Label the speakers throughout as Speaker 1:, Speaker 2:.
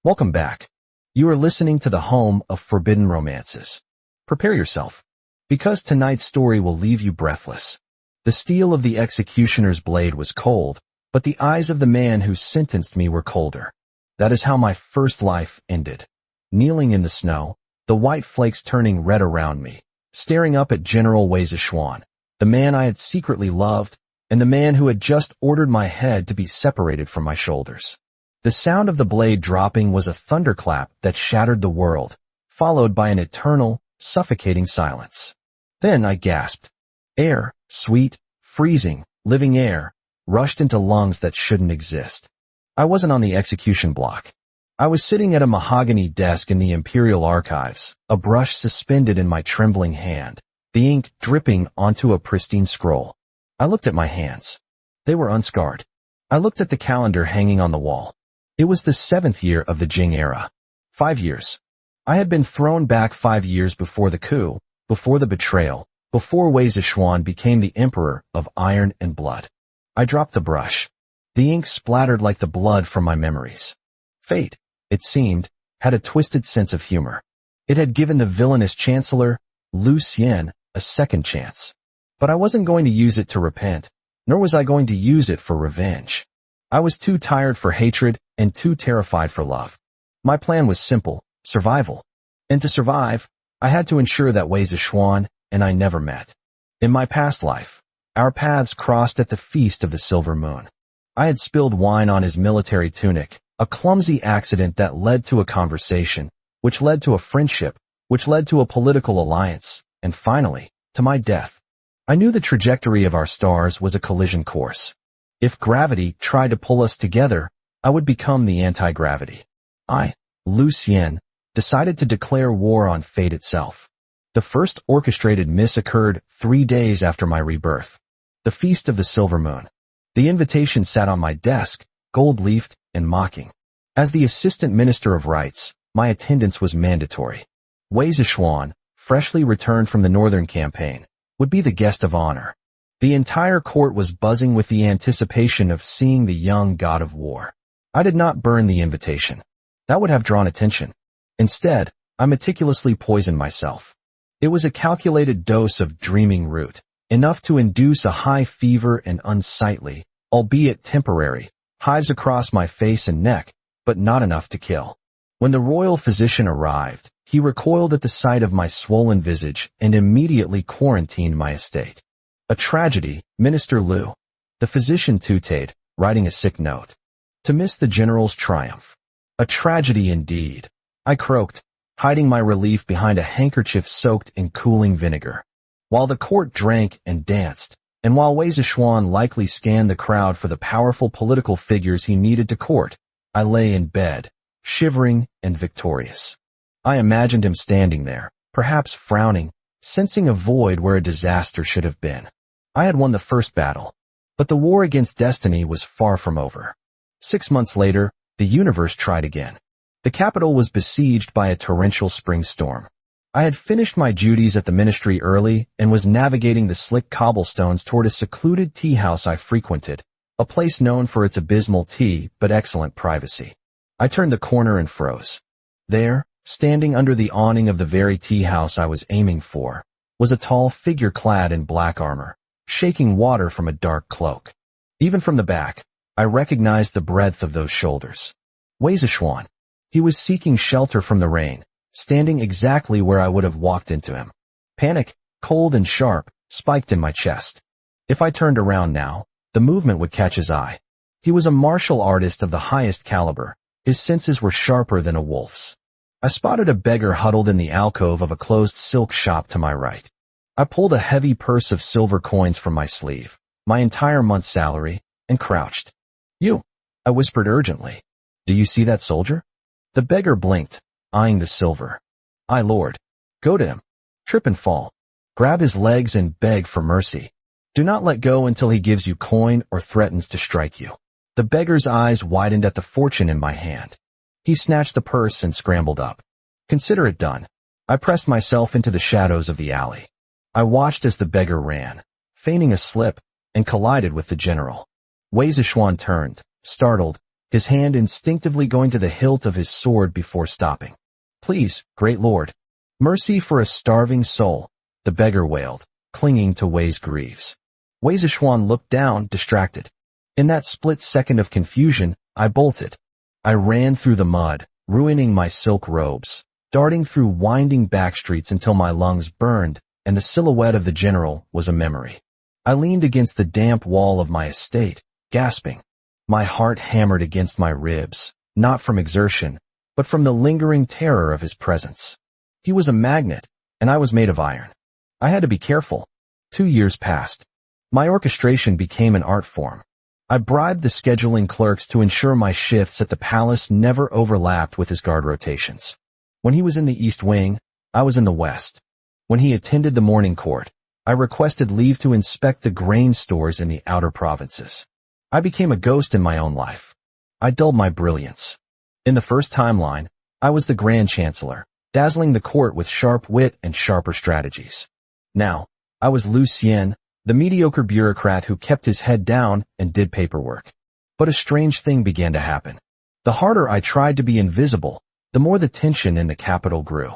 Speaker 1: Welcome back. You are listening to the home of forbidden romances. Prepare yourself, because tonight's story will leave you breathless. The steel of the executioner's blade was cold, but the eyes of the man who sentenced me were colder. That is how my first life ended. Kneeling in the snow, the white flakes turning red around me, staring up at General Wei-Zishuan, the man I had secretly loved, and the man who had just ordered my head to be separated from my shoulders. The sound of the blade dropping was a thunderclap that shattered the world, followed by an eternal, suffocating silence. Then I gasped. Air, sweet, freezing, living air, rushed into lungs that shouldn't exist. I wasn't on the execution block. I was sitting at a mahogany desk in the Imperial Archives, a brush suspended in my trembling hand, the ink dripping onto a pristine scroll. I looked at my hands. They were unscarred. I looked at the calendar hanging on the wall. It was the 7th year of the Jing era. 5 years. I had been thrown back 5 years before the coup, before the betrayal, before Wei Zishuan became the emperor of iron and blood. I dropped the brush. The ink splattered like the blood from my memories. Fate, it seemed, had a twisted sense of humor. It had given the villainous chancellor, Lu Xian, a second chance. But I wasn't going to use it to repent, nor was I going to use it for revenge. I was too tired for hatred and too terrified for love. My plan was simple, survival. And to survive, I had to ensure that Wei Zishuan and I never met. In my past life, our paths crossed at the Feast of the Silver Moon. I had spilled wine on his military tunic, a clumsy accident that led to a conversation, which led to a friendship, which led to a political alliance, and finally, to my death. I knew the trajectory of our stars was a collision course. If gravity tried to pull us together, I would become the anti-gravity. I, Lu Xian, decided to declare war on fate itself. The first orchestrated miss occurred 3 days after my rebirth. The Feast of the Silver Moon. The invitation sat on my desk, gold-leafed and mocking. As the Assistant Minister of Rights, my attendance was mandatory. Wei Zishuan, freshly returned from the Northern Campaign, would be the guest of honor. The entire court was buzzing with the anticipation of seeing the young god of war. I did not burn the invitation. That would have drawn attention. Instead, I meticulously poisoned myself. It was a calculated dose of dreaming root, enough to induce a high fever and unsightly, albeit temporary, hives across my face and neck, but not enough to kill. When the royal physician arrived, he recoiled at the sight of my swollen visage and immediately quarantined my estate. A tragedy, Minister Liu. The physician tooted, writing a sick note. To miss the general's triumph. A tragedy indeed. I croaked, hiding my relief behind a handkerchief soaked in cooling vinegar. While the court drank and danced, and while Wei Zishuan likely scanned the crowd for the powerful political figures he needed to court, I lay in bed, shivering and victorious. I imagined him standing there, perhaps frowning, sensing a void where a disaster should have been. I had won the first battle, but the war against destiny was far from over. 6 months later, the universe tried again. The capital was besieged by a torrential spring storm. I had finished my duties at the ministry early and was navigating the slick cobblestones toward a secluded tea house I frequented, a place known for its abysmal tea but excellent privacy. I turned the corner and froze. There, standing under the awning of the very tea house I was aiming for, was a tall figure clad in black armor, shaking water from a dark cloak. Even from the back, I recognized the breadth of those shoulders. Wei Zishuan. He was seeking shelter from the rain, standing exactly where I would have walked into him. Panic, cold and sharp, spiked in my chest. If I turned around now, the movement would catch his eye. He was a martial artist of the highest caliber. His senses were sharper than a wolf's. I spotted a beggar huddled in the alcove of a closed silk shop to my right. I pulled a heavy purse of silver coins from my sleeve, my entire month's salary, and crouched. "You," I whispered urgently. "Do you see that soldier?" The beggar blinked, eyeing the silver. "Aye, Lord." "Go to him. Trip and fall. Grab his legs and beg for mercy. Do not let go until he gives you coin or threatens to strike you." The beggar's eyes widened at the fortune in my hand. He snatched the purse and scrambled up. Consider it done. I pressed myself into the shadows of the alley. I watched as the beggar ran, feigning a slip, and collided with the general. Wei Zishuan turned, startled, his hand instinctively going to the hilt of his sword before stopping. "Please, great lord. Mercy for a starving soul," the beggar wailed, clinging to Wei's greaves. Wei Zishuan looked down, distracted. In that split second of confusion, I bolted. I ran through the mud, ruining my silk robes, darting through winding backstreets until my lungs burned, and the silhouette of the general was a memory. I leaned against the damp wall of my estate, gasping. My heart hammered against my ribs, not from exertion, but from the lingering terror of his presence. He was a magnet, and I was made of iron. I had to be careful. 2 years passed. My orchestration became an art form. I bribed the scheduling clerks to ensure my shifts at the palace never overlapped with his guard rotations. When he was in the East Wing, I was in the West. When he attended the morning court, I requested leave to inspect the grain stores in the outer provinces. I became a ghost in my own life. I dulled my brilliance. In the first timeline, I was the Grand Chancellor, dazzling the court with sharp wit and sharper strategies. Now, I was Lu Xian, the mediocre bureaucrat who kept his head down and did paperwork. But a strange thing began to happen. The harder I tried to be invisible, the more the tension in the capital grew.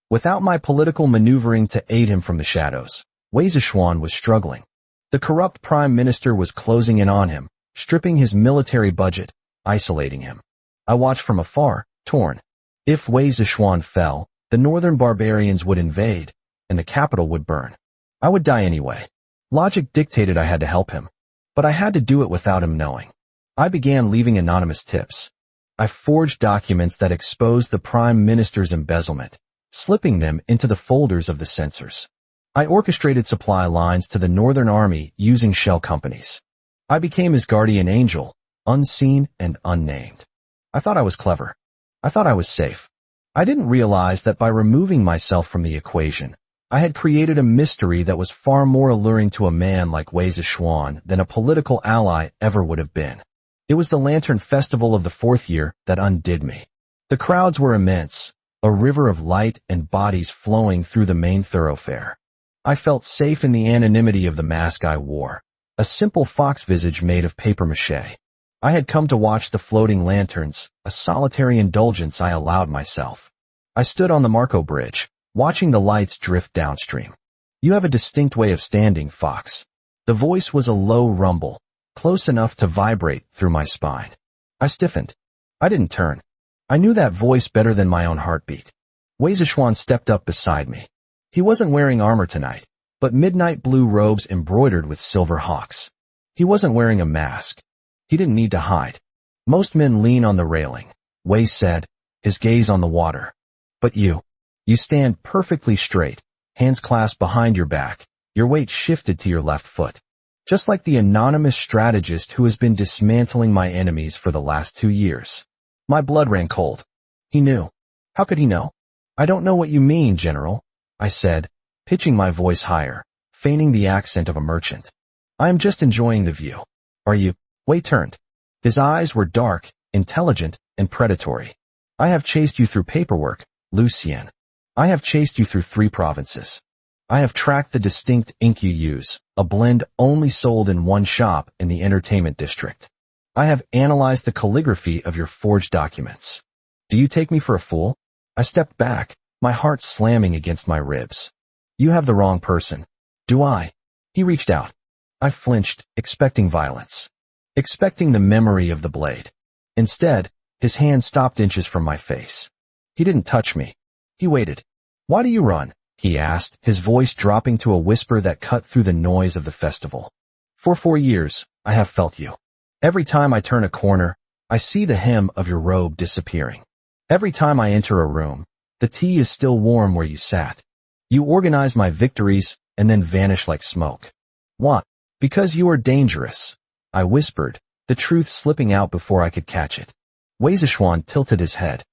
Speaker 1: Without my political maneuvering to aid him from the shadows, Wei Zishuan was struggling. The corrupt prime minister was closing in on him, stripping his military budget, isolating him. I watched from afar, torn. If Wei Zishuan fell, the northern barbarians would invade, and the capital would burn. I would die anyway. Logic dictated I had to help him, but I had to do it without him knowing. I began leaving anonymous tips. I forged documents that exposed the prime minister's embezzlement, slipping them into the folders of the censors. I orchestrated supply lines to the Northern Army using shell companies. I became his guardian angel, unseen and unnamed. I thought I was clever. I thought I was safe. I didn't realize that by removing myself from the equation, I had created a mystery that was far more alluring to a man like Wei Zishuan than a political ally ever would have been. It was the Lantern Festival of the 4th year that undid me. The crowds were immense, a river of light and bodies flowing through the main thoroughfare. I felt safe in the anonymity of the mask I wore, a simple fox visage made of papier-mâché. I had come to watch the floating lanterns, a solitary indulgence I allowed myself. I stood on the Marco Bridge, watching the lights drift downstream. "You have a distinct way of standing, Fox." The voice was a low rumble, close enough to vibrate through my spine. I stiffened. I didn't turn. I knew that voice better than my own heartbeat. Wei Zishuan stepped up beside me. He wasn't wearing armor tonight, but midnight blue robes embroidered with silver hawks. He wasn't wearing a mask. He didn't need to hide. "Most men lean on the railing," Wei said, his gaze on the water. "But you stand perfectly straight, hands clasped behind your back, your weight shifted to your left foot. Just like the anonymous strategist who has been dismantling my enemies for the last 2 years. My blood ran cold. He knew. How could he know? "I don't know what you mean, General," I said, pitching my voice higher, feigning the accent of a merchant. "I am just enjoying the view. Are you?" Wei turned. His eyes were dark, intelligent, and predatory. "I have chased you through paperwork, Lu Xian. I have chased you through 3 provinces. I have tracked the distinct ink you use, a blend only sold in one shop in the entertainment district. I have analyzed the calligraphy of your forged documents. Do you take me for a fool?" I stepped back, my heart slamming against my ribs. "You have the wrong person." "Do I?" He reached out. I flinched, expecting violence, expecting the memory of the blade. Instead, his hand stopped inches from my face. He didn't touch me. He waited. "Why do you run?" he asked, his voice dropping to a whisper that cut through the noise of the festival. "For 4 years, I have felt you. Every time I turn a corner, I see the hem of your robe disappearing. Every time I enter a room, the tea is still warm where you sat. You organize my victories and then vanish like smoke. What? Because you are dangerous," I whispered, the truth slipping out before I could catch it. Wei Zishuan tilted his head.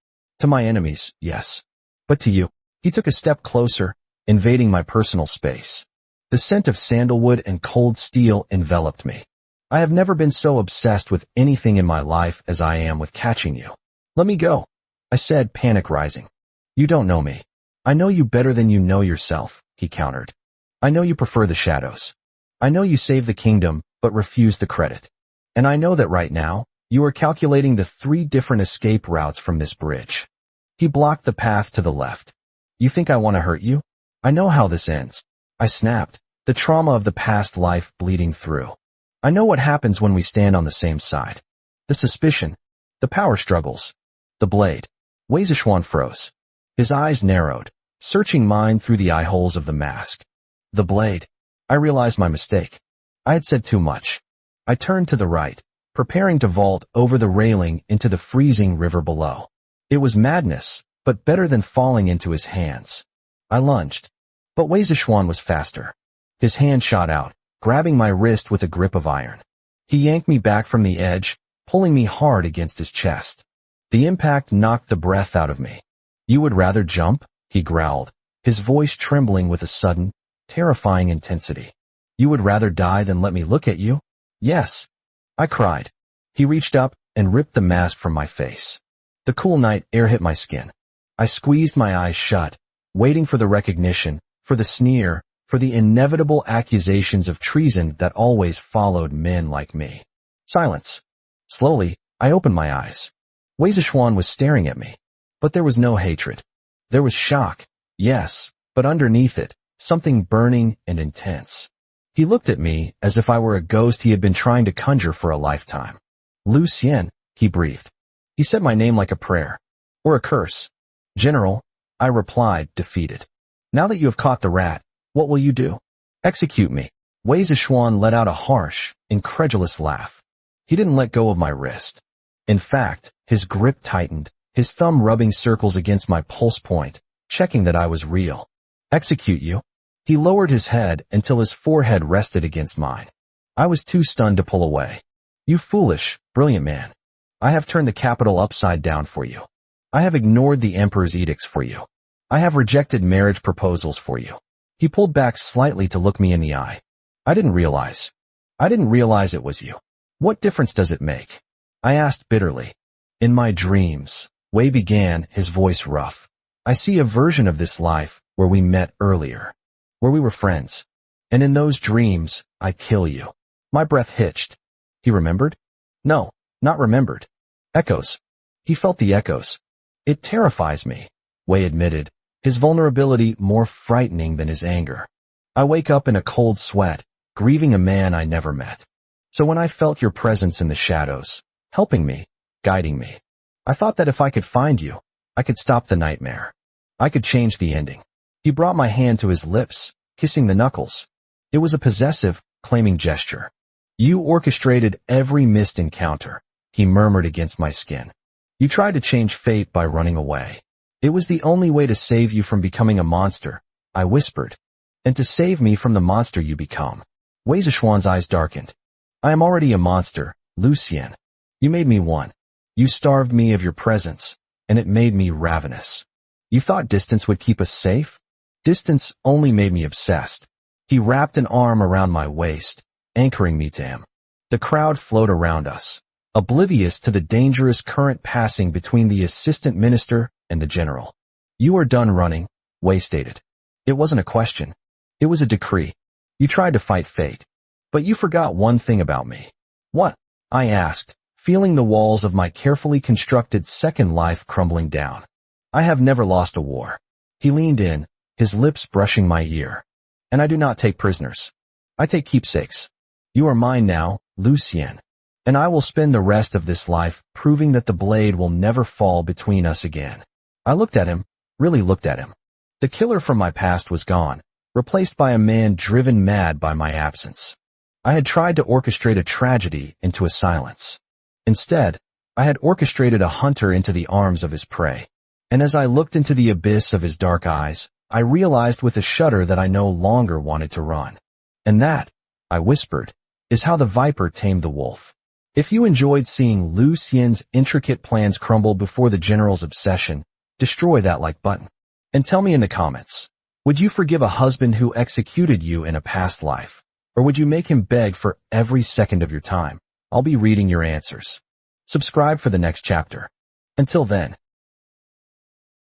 Speaker 1: "To my enemies, yes. But to you." He took a step closer, invading my personal space. The scent of sandalwood and cold steel enveloped me. I have never been so obsessed with anything in my life as I am with catching you. "Let me go," I said, panic rising. "You don't know me. I know you better than you know yourself," he countered. "I know you prefer the shadows. I know you save the kingdom, but refuse the credit. And I know that right now, You are calculating the 3 different escape routes from this bridge. He blocked the path to the left. You think I want to hurt you? I know how this ends. I snapped, the trauma of the past life bleeding through. I know what happens when we stand on the same side. The suspicion, the power struggles, the blade. Wei Zishuan froze. His eyes narrowed, searching mine through the eye holes of the mask. The blade. I realized my mistake. I had said too much. I turned to the right, preparing to vault over the railing into the freezing river below. It was madness, but better than falling into his hands. I lunged. But Wei Zishuan was faster. His hand shot out, grabbing my wrist with a grip of iron. He yanked me back from the edge, pulling me hard against his chest. The impact knocked the breath out of me. You would rather jump? He growled, his voice trembling with a sudden, terrifying intensity. You would rather die than let me look at you? Yes. I cried. He reached up and ripped the mask from my face. The cool night air hit my skin. I squeezed my eyes shut, waiting for the recognition, for the sneer, for the inevitable accusations of treason that always followed men like me. Silence. Slowly, I opened my eyes. Wei Zishuan was staring at me. But there was no hatred. There was shock, yes, but underneath it, something burning and intense. He looked at me as if I were a ghost he had been trying to conjure for a lifetime. Lu Xian, he breathed. He said my name like a prayer. Or a curse. General, I replied, defeated. Now that you have caught the rat, what will you do? Execute me. Wei Zishuan let out a harsh, incredulous laugh. He didn't let go of my wrist. In fact, his grip tightened, his thumb rubbing circles against my pulse point, checking that I was real. Execute you? He lowered his head until his forehead rested against mine. I was too stunned to pull away. You foolish, brilliant man. I have turned the capital upside down for you. I have ignored the emperor's edicts for you. I have rejected marriage proposals for you. He pulled back slightly to look me in the eye. I didn't realize it was you. What difference does it make? I asked bitterly. In my dreams, Wei began, his voice rough. I see a version of this life where we met earlier, where we were friends. And in those dreams, I kill you. My breath hitched. He remembered? No, not remembered. Echoes. He felt the echoes. It terrifies me, Wei admitted, his vulnerability more frightening than his anger. I wake up in a cold sweat, grieving a man I never met. So when I felt your presence in the shadows, helping me, guiding me, I thought that if I could find you, I could stop the nightmare. I could change the ending. He brought my hand to his lips, kissing the knuckles. It was a possessive, claiming gesture. You orchestrated every missed encounter, he murmured against my skin. You tried to change fate by running away. It was the only way to save you from becoming a monster, I whispered. And to save me from the monster you become. Wei Zishuan's eyes darkened. I am already a monster, Lu Xian. You made me one. You starved me of your presence, and it made me ravenous. You thought distance would keep us safe? Distance only made me obsessed. He wrapped an arm around my waist, anchoring me to him. The crowd flowed around us, oblivious to the dangerous current passing between the assistant minister and the general. You are done running, Wei stated. It wasn't a question. It was a decree. You tried to fight fate. But you forgot one thing about me. What? I asked, feeling the walls of my carefully constructed second life crumbling down. I have never lost a war. He leaned in, his lips brushing my ear. And I do not take prisoners. I take keepsakes. You are mine now, Lu Xian. And I will spend the rest of this life proving that the blade will never fall between us again. I looked at him, really looked at him. The killer from my past was gone, replaced by a man driven mad by my absence. I had tried to orchestrate a tragedy into a silence. Instead, I had orchestrated a hunter into the arms of his prey. And as I looked into the abyss of his dark eyes, I realized with a shudder that I no longer wanted to run. And that, I whispered, is how the viper tamed the wolf. If you enjoyed seeing Lu Xian's intricate plans crumble before the general's obsession, destroy that like button. And tell me in the comments, would you forgive a husband who executed you in a past life? Or would you make him beg for every second of your time? I'll be reading your answers. Subscribe for the next chapter. Until then.